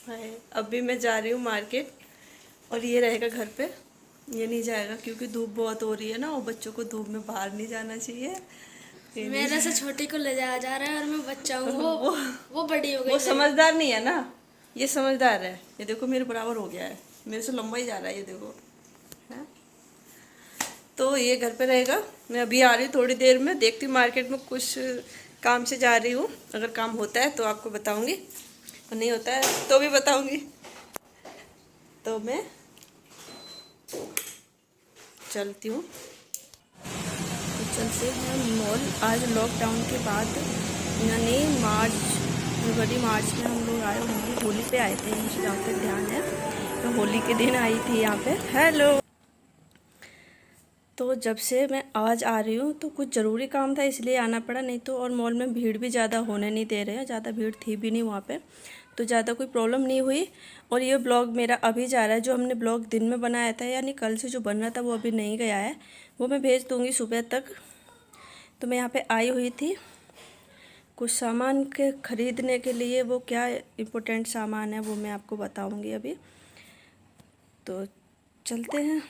हाय, अभी मैं जा रही हूँ मार्केट और ये रहेगा घर पे। ये नहीं जाएगा क्योंकि धूप बहुत हो रही है ना, और बच्चों को धूप में बाहर नहीं जाना चाहिए। ये नहीं मेरे से छोटी को ले जाया जा रहा है और मैं बच्चा हूँ। वो वो बड़ी हो वो गई मेरी। समझदार नहीं है ना, ये समझदार है। ये देखो मेरे बराबर हो गया है, मेरे से लंबा ही जा रहा है, ये देखो है। तो ये घर पे रहेगा। मैं अभी आ रही हूँ थोड़ी देर में, देखती हूँ मार्केट में कुछ काम से जा रही हूँ। अगर काम होता है तो आपको बताऊंगी, और नहीं होता है तो भी बताऊंगी। तो मैं चलती हूँ। तो चलते हैं मॉल। आज लॉकडाउन के बाद, यानी फरवरी मार्च में हम लोग आए होंगे, होली पे आए थे, मुझे जहाँ तक ध्यान है। तो होली के दिन आई थी यहाँ पे। हेलो। तो जब से मैं आज आ रही हूँ तो कुछ ज़रूरी काम था इसलिए आना पड़ा, नहीं तो। और मॉल में भीड़ भी ज़्यादा होने नहीं दे रहे हैं, ज़्यादा भीड़ थी भी नहीं वहाँ पे, तो ज़्यादा कोई प्रॉब्लम नहीं हुई। और ये ब्लॉग मेरा अभी जा रहा है, जो हमने ब्लॉग दिन में बनाया था, यानी कल से जो बन रहा था, वो अभी नहीं गया है। वो मैं भेज दूँगी सुबह तक। तो मैं यहाँ पे आई हुई थी कुछ सामान के ख़रीदने के लिए। वो क्या इम्पोर्टेंट सामान है वो मैं आपको बताऊँगी अभी। तो चलते हैं।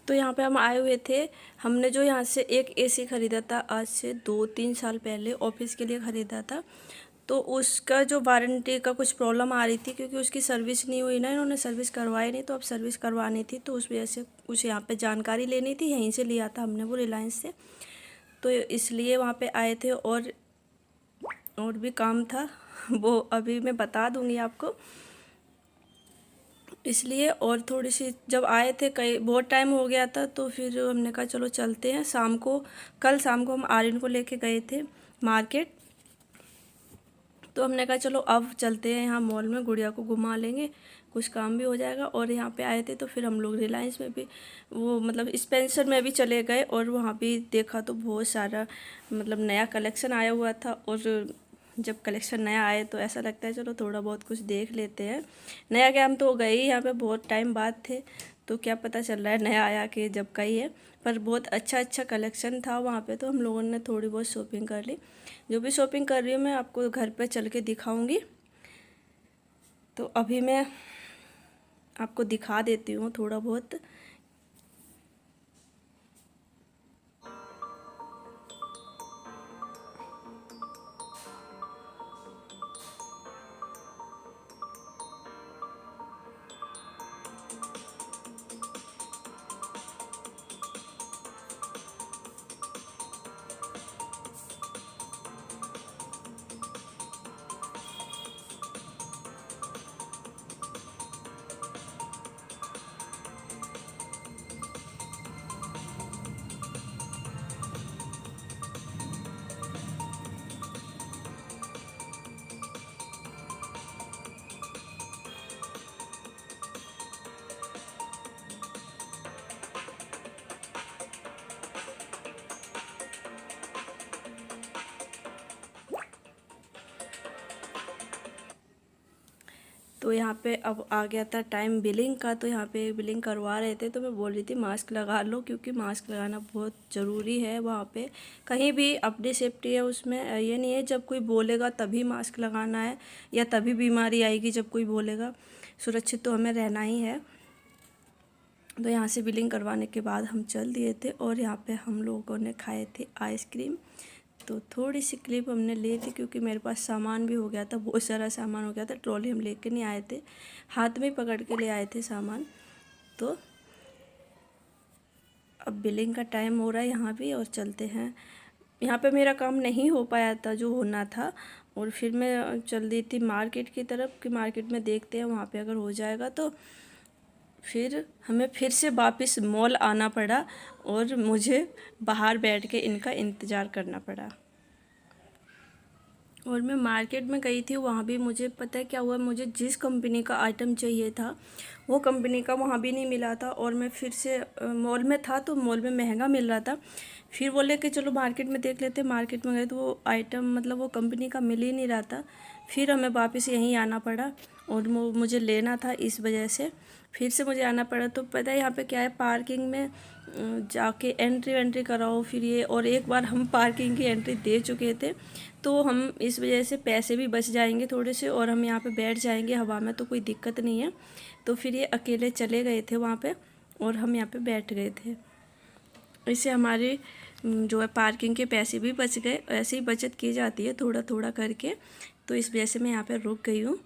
तो यहाँ पे हम आए हुए थे। हमने जो यहाँ से एक एसी ख़रीदा था आज से 2-3 साल पहले, ऑफिस के लिए ख़रीदा था। तो उसका जो वारंटी का कुछ प्रॉब्लम आ रही थी, क्योंकि उसकी सर्विस नहीं हुई ना, इन्होंने सर्विस करवाई नहीं, तो अब सर्विस करवानी थी। तो उस वजह से कुछ यहाँ पे जानकारी लेनी थी, यहीं से लिया था हमने वो, रिलायंस से। तो इसलिए वहाँ पे आए थे। और भी काम था वो अभी मैं बता दूँगी आपको, इसलिए। और थोड़ी सी जब आए थे, कई बहुत टाइम हो गया था, तो फिर हमने कहा चलो चलते हैं शाम को। कल शाम को हम आर्यन को लेके गए थे मार्केट। तो हमने कहा चलो अब चलते हैं यहाँ मॉल में, गुड़िया को घुमा लेंगे, कुछ काम भी हो जाएगा। और यहाँ पे आए थे तो फिर हम लोग रिलायंस में भी, वो मतलब स्पेंसर में भी चले गए, और वहाँ भी देखा तो बहुत सारा मतलब नया कलेक्शन आया हुआ था। और जब कलेक्शन नया आए तो ऐसा लगता है चलो थोड़ा बहुत कुछ देख लेते हैं। नया क्या, हम तो गए ही यहाँ पे बहुत टाइम बाद थे, तो क्या पता चल रहा है नया आया कि जब का ही है। पर बहुत अच्छा अच्छा कलेक्शन था वहाँ पे, तो हम लोगों ने थोड़ी बहुत शॉपिंग कर ली। जो भी शॉपिंग कर रही हूँ मैं आपको घर पे चल के दिखाऊंगी। तो अभी मैं आपको दिखा देती हूँ थोड़ा बहुत। तो यहाँ पे अब आ गया था टाइम बिलिंग का। तो यहाँ पे बिलिंग करवा रहे थे, तो मैं बोल रही थी मास्क लगा लो, क्योंकि मास्क लगाना बहुत ज़रूरी है वहाँ पे। कहीं भी अपनी सेफ्टी है उसमें, ये नहीं है जब कोई बोलेगा तभी मास्क लगाना है, या तभी बीमारी आएगी जब कोई बोलेगा। सुरक्षित तो हमें रहना ही है। तो यहाँ से बिलिंग करवाने के बाद हम चल दिए थे, और यहाँ पे हम लोगों ने खाए थे आइसक्रीम। तो थोड़ी सी क्लिप हमने ली थी, क्योंकि मेरे पास सामान भी हो गया था, बहुत सारा सामान हो गया था। ट्रॉली हम लेके नहीं आए थे, हाथ में पकड़ के ले आए थे सामान। तो बिलिंग का टाइम हो रहा है यहाँ भी, और चलते हैं। यहाँ पे मेरा काम नहीं हो पाया था जो होना था, और फिर मैं चल दी थी मार्केट की तरफ कि मार्केट में देखते हैं वहाँ पे अगर हो जाएगा तो। फिर हमें फिर से वापस मॉल आना पड़ा और मुझे बाहर बैठ के इनका इंतज़ार करना पड़ा। और मैं मार्केट में गई थी, वहाँ भी मुझे पता है क्या हुआ, मुझे जिस कंपनी का आइटम चाहिए था वो कंपनी का वहाँ भी नहीं मिला था। और मैं फिर से मॉल में था तो मॉल में महंगा मिल रहा था, फिर बोले कि चलो मार्केट में देख लेते। मार्केट में गए तो वो आइटम मतलब वो कंपनी का मिल ही नहीं रहा था। फिर हमें वापस यहीं आना पड़ा और मुझे लेना था, इस वजह से फिर से मुझे आना पड़ा। तो पता है यहाँ पे क्या है, पार्किंग में जाके एंट्री कराओ फिर ये, और एक बार हम पार्किंग की एंट्री दे चुके थे तो हम इस वजह से पैसे भी बच जाएंगे थोड़े से, और हम यहाँ पे बैठ जाएंगे हवा में तो कोई दिक्कत नहीं है। तो फिर ये अकेले चले गए थे वहाँ पे और हम यहाँ पे बैठ गए थे। इससे हमारे जो है पार्किंग के पैसे भी बच गए। ऐसे ही बचत की जाती है थोड़ा थोड़ा करके, तो इस वजह से मैं यहाँ पे रुक गई हूँ।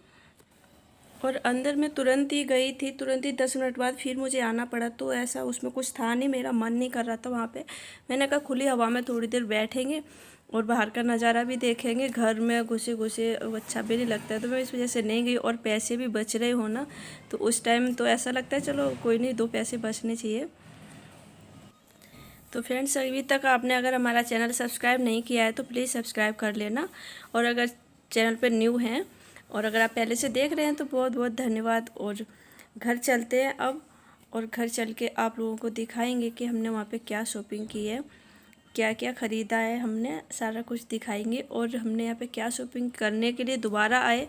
और अंदर मैं तुरंत ही गई थी, तुरंत ही 10 मिनट बाद फिर मुझे आना पड़ा। तो ऐसा उसमें कुछ था नहीं, मेरा मन नहीं कर रहा था वहाँ पे। मैंने कहा खुली हवा में थोड़ी देर बैठेंगे और बाहर का नज़ारा भी देखेंगे, घर में घुसे घुसे अच्छा भी नहीं लगता है। तो मैं इस वजह से नहीं गई, और पैसे भी बच रहे हो ना, तो उस टाइम तो ऐसा लगता है चलो कोई नहीं, 2 पैसे बचने चाहिए। तो फ्रेंड्स, अभी तक आपने अगर हमारा चैनल सब्सक्राइब नहीं किया है तो प्लीज़ सब्सक्राइब कर लेना, और अगर चैनल पर न्यू हैं और अगर आप पहले से देख रहे हैं तो बहुत बहुत धन्यवाद। और घर चलते हैं अब, और घर चल के आप लोगों को दिखाएंगे कि हमने वहाँ पे क्या शॉपिंग की है, क्या क्या ख़रीदा है हमने, सारा कुछ दिखाएंगे। और हमने यहाँ पे क्या शॉपिंग करने के लिए दोबारा आए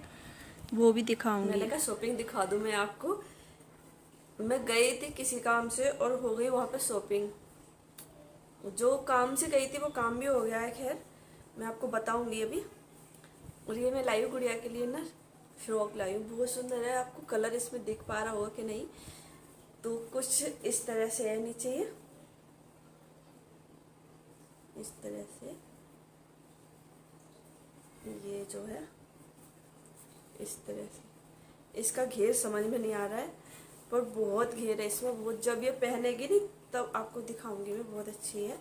वो भी दिखाऊंगी। मैंने कहा शॉपिंग दिखा दूँ मैं आपको। मैं गई थी किसी काम से और हो गई वहाँ पे शॉपिंग। जो काम से गई थी वो काम भी हो गया है, खैर मैं आपको बताऊंगी अभी। और ये मैं लाई हूँ गुड़िया के लिए ना फ्रॉक लाई हूँ, बहुत सुंदर है। आपको कलर इसमें दिख पा रहा होगा कि नहीं, तो कुछ इस तरह से है नीचे, इस तरह से ये जो है इस तरह से। इसका घेर समझ में नहीं आ रहा है पर बहुत घेर है इसमें, बहुत। जब ये पहनेगी नहीं तब आपको दिखाऊंगी मैं, बहुत अच्छी है,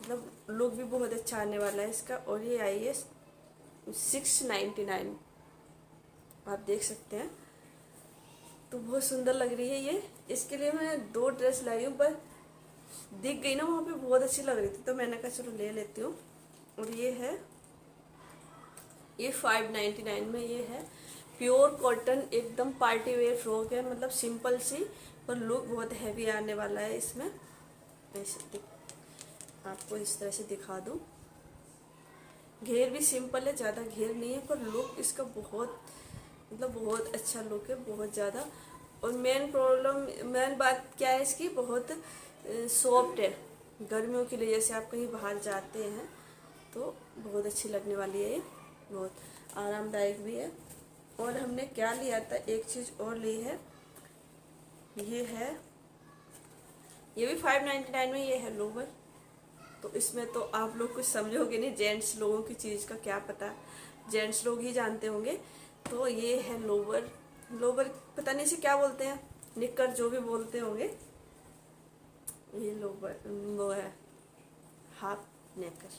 मतलब लुक भी बहुत अच्छा आने वाला है इसका। और ये आई है 699, आप देख सकते हैं, तो बहुत सुंदर लग रही है ये। इसके लिए मैं 2 ड्रेस लाई हूँ, पर दिख गई ना वहाँ पे बहुत अच्छी लग रही थी तो मैंने कहा चलो ले लेती हूँ। और ये है, ये 599 में ये है, प्योर कॉटन, एकदम पार्टी वेयर फ्रॉक है, मतलब सिंपल सी, पर लुक बहुत हैवी आने वाला है इसमें। ऐसे आपको इस तरह से दिखा दूँ, घेर भी सिंपल है, ज़्यादा घेर नहीं है, पर लुक इसका बहुत मतलब बहुत अच्छा लुक है, बहुत ज़्यादा। और मेन बात क्या है इसकी, बहुत सॉफ्ट है गर्मियों के लिए, जैसे आप कहीं बाहर जाते हैं तो बहुत अच्छी लगने वाली है ये, बहुत आरामदायक भी है। और हमने क्या लिया था, एक चीज़ और ली है, ये है, ये भी 599 में, ये है लोवर। तो इसमें तो आप लोग कुछ समझोगे नहीं, जेंट्स लोगों की चीज़ का क्या पता, जेंट्स लोग ही जानते होंगे। तो ये है लोवर, लोवर पता नहीं इसे क्या बोलते हैं, निक्कर जो भी बोलते होंगे, ये लोवर वो है, हाफ नेकर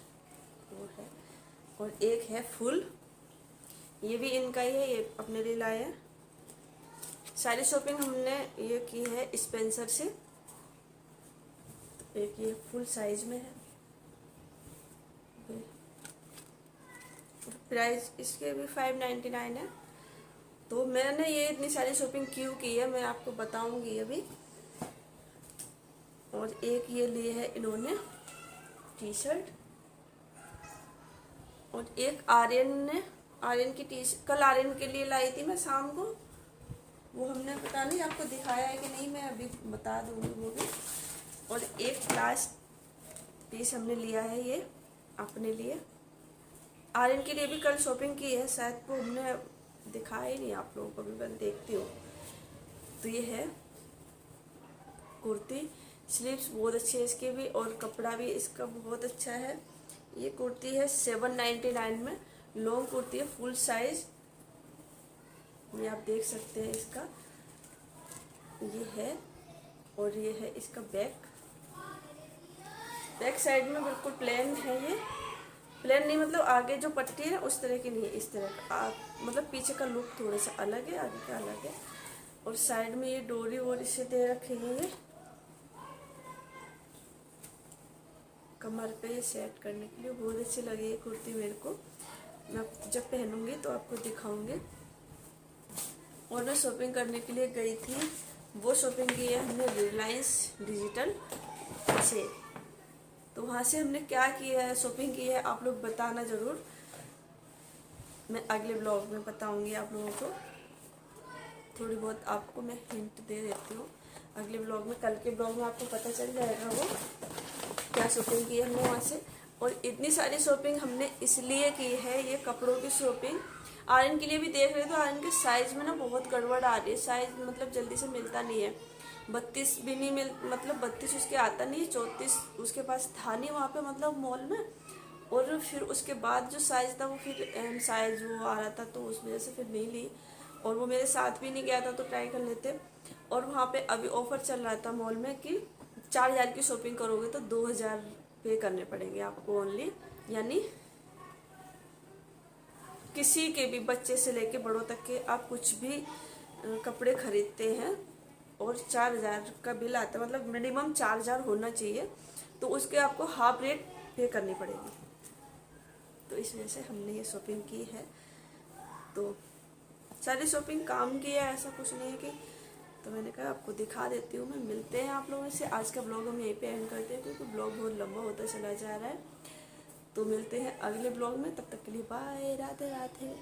वो है। और एक है फुल, ये भी इनका ही है, ये अपने लिए लाए हैं। सारी शॉपिंग हमने ये की है स्पेंसर से। एक ये फुल साइज में है, प्राइस इसके भी 599 है। तो मैंने ये इतनी सारी शॉपिंग क्यों की है मैं आपको बताऊंगी अभी। और एक ये लिए है इन्होंने टी शर्ट, और एक आर्यन की कल आर्यन के लिए लाई थी मैं शाम को, वो हमने पता नहीं आपको दिखाया है कि नहीं, मैं अभी बता दूंगी वो भी। और एक लास्ट पीस हमने लिया है ये अपने लिए, आर्यन के लिए भी कल शॉपिंग की है, शायद वो हमने दिखाया ही नहीं आप लोगों को, भी मैं देखती हूँ। तो ये है कुर्ती, स्लीव्स बहुत अच्छी है इसकी भी, और कपड़ा भी इसका बहुत अच्छा है। ये कुर्ती है 799 में, लॉन्ग कुर्ती है, फुल साइज, ये आप देख सकते हैं इसका, ये है। और ये है इसका बैक, बैक साइड में बिल्कुल प्लेन है ये, प्लेन नहीं मतलब आगे जो पट्टी है ना उस तरह की नहीं है, इस तरह का मतलब पीछे का लुक थोड़ा सा अलग है, आगे का अलग है। और साइड में ये डोरी वोरी से दे रखे हैं ये कमर पे ये सेट करने के लिए। बहुत अच्छी लगी ये कुर्ती मेरे को, मैं जब पहनूंगी तो आपको दिखाऊंगी। और मैं शॉपिंग करने के लिए गई थी, वो शॉपिंग की है हमने रिलायंस डिजिटल से। तो वहाँ से हमने क्या किया है, शॉपिंग की है, आप लोग बताना ज़रूर। मैं अगले ब्लॉग में बताऊंगी आप लोगों को, थोड़ी बहुत आपको मैं हिंट दे देती हूँ अगले ब्लॉग में। कल के ब्लॉग में आपको पता चल जाएगा वो क्या शॉपिंग की है हमने वहाँ से। और इतनी सारी शॉपिंग हमने इसलिए की है, ये कपड़ों की शॉपिंग आर्यन के लिए भी देख रहे थे। आर्यन के साइज़ में ना बहुत गड़बड़ आ रही है, साइज़ मतलब जल्दी से मिलता नहीं है। 32 भी नहीं मिल, मतलब 32 उसके आता नहीं है, 34 उसके पास था नहीं वहाँ पे मतलब मॉल में। और फिर उसके बाद जो साइज़ था वो फिर एम साइज़ वो आ रहा था, तो उस वजह से फिर नहीं ली। और वो मेरे साथ भी नहीं गया था तो ट्राई कर लेते। और वहाँ पे अभी ऑफर चल रहा था मॉल में कि 4000 की शॉपिंग करोगे तो 2000 पे करने पड़ेंगे आपको ओनली, यानी किसी के भी बच्चे से लेके बड़ों तक के आप कुछ भी कपड़े खरीदते हैं और 4000 का बिल आता है, मतलब मिनिमम 4000 होना चाहिए, तो उसके आपको हाफ रेट पे करनी पड़ेगी। तो इस वजह से हमने ये शॉपिंग की है। तो सारी शॉपिंग काम की है, ऐसा कुछ नहीं है कि, तो मैंने कहा आपको दिखा देती हूँ मैं। मिलते हैं आप लोगों से, आज का ब्लॉग हम यहीं पे एंड करते हैं क्योंकि ब्लॉग बहुत लंबा होता चला जा रहा है। तो मिलते हैं अगले ब्लॉग में, तब तक के लिए बाय, राधे राधे।